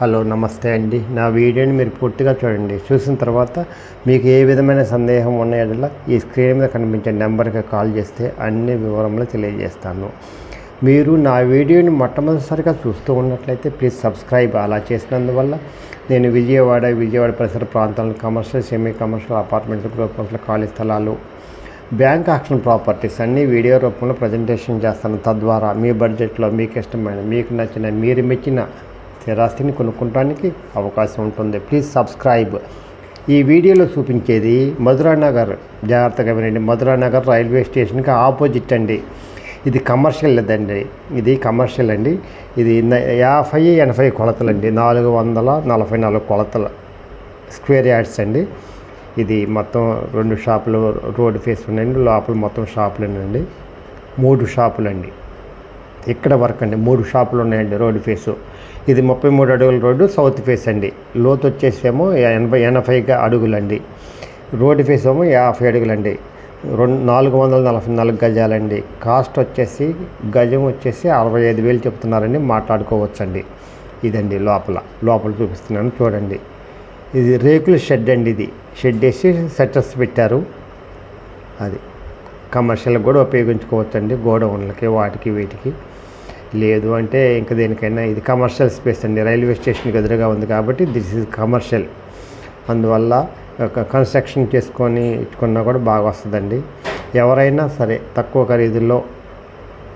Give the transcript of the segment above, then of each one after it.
Hello నమస్తే అండి. నా వీడియోని మీరు పూర్తిగా చూడండి. చూసిన తర్వాత మీకు ఏ విధమైన సందేహం ఉన్న యెడల ఈ స్క్రీన్ మీద కనిపించే నెంబర్కి కాల్ చేస్తే అన్ని వివరములు తెలియజేస్తాను. మీరు నా వీడియోని మొట్టమొదటిసారిగా చూస్తూ ఉన్నట్లయితే ప్లీజ్ సబ్స్క్రైబ్. అలా చేసినందువల్ల నేను విజయవాడ పరిసర ప్రాంతాలను commercial, semi commercial, apartments, group హౌస్ల ఖాళీ స్థలాలు, బ్యాంక్ ఆక్షన్ ప్రాపర్టీస్ అన్నీ వీడియో రూపంలో ప్రజెంటేషన్ చేస్తాను. తద్వారా మీ బడ్జెట్లో మీకు ఇష్టమైన, మీకు నచ్చిన, మీరు మెచ్చిన స్థిరాస్తిని కొనుక్కోవడానికి అవకాశం ఉంటుంది. Please subscribe. ఈ వీడియోలో చూపించేది మధురానగర్. జాగ్రత్తగా వినండి. మధురానగర్ రైల్వే స్టేషన్కి ఆపోజిట్ అండి. ఇది కమర్షియల్ లేదండి, ఇది కమర్షియల్ అండి. ఇది 50-80 కొలతలండి, 444 కొలతల స్క్వేర్ యార్డ్స్ అండి. ఇది మొత్తం 2 షాపులు రోడ్ ఫేస్ ఉన్నాయండి. లోపల మొత్తం షాపులేనండి, 3 షాపులండి. ఇక్కడ వరకు అండి 3 షాపులు ఉన్నాయండి రోడ్ ఫేసు. ఇది 33 అడుగుల రోడ్డు, సౌత్ ఫేస్ అండి. లోతు వచ్చేసేమో 80 అడుగులండి. రోడ్డు ఫేస్ ఏమో 50 అడుగులండి. 444 గజాలండి. కాస్ట్ వచ్చేసి గజం వచ్చేసి 65,000 చెప్తున్నారండి. మాట్లాడుకోవచ్చండి. ఇదండి లోపల చూపిస్తున్నాను చూడండి. ఇది రేకుల షెడ్ అండి. ఇది షెడ్ వేసి సెటర్స్ పెట్టారు. అది కమర్షియల్గా కూడా ఉపయోగించుకోవచ్చండి, గోడౌన్లకి వాటికి వీటికి. లేదు అంటే ఇంకా దేనికైనా. ఇది కమర్షియల్ స్పేస్ అండి. రైల్వే స్టేషన్కి ఎదురుగా ఉంది కాబట్టి దిస్ ఈజ్ కమర్షియల్. అందువల్ల కన్స్ట్రక్షన్ చేసుకొని ఇచ్చుకున్నా కూడా బాగా వస్తుందండి. ఎవరైనా సరే తక్కువ ఖరీదుల్లో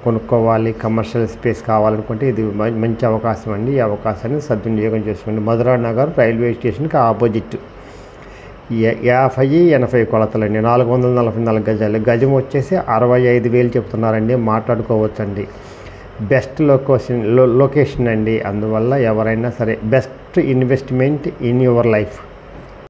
కొనుక్కోవాలి, కమర్షియల్ స్పేస్ కావాలనుకుంటే ఇది మంచి అవకాశం అండి. ఈ అవకాశాన్ని సద్వినియోగం చేసుకోండి. మధురానగర్ రైల్వే స్టేషన్కి ఆపోజిట్. 50-80 కొలతలండి, 444 గజాలు. గజం వచ్చేసి 65,000 చెప్తున్నారండి. మాట్లాడుకోవచ్చండి. బెస్ట్ లొకేషన్ అండి. అందువల్ల ఎవరైనా సరే best investment in your life.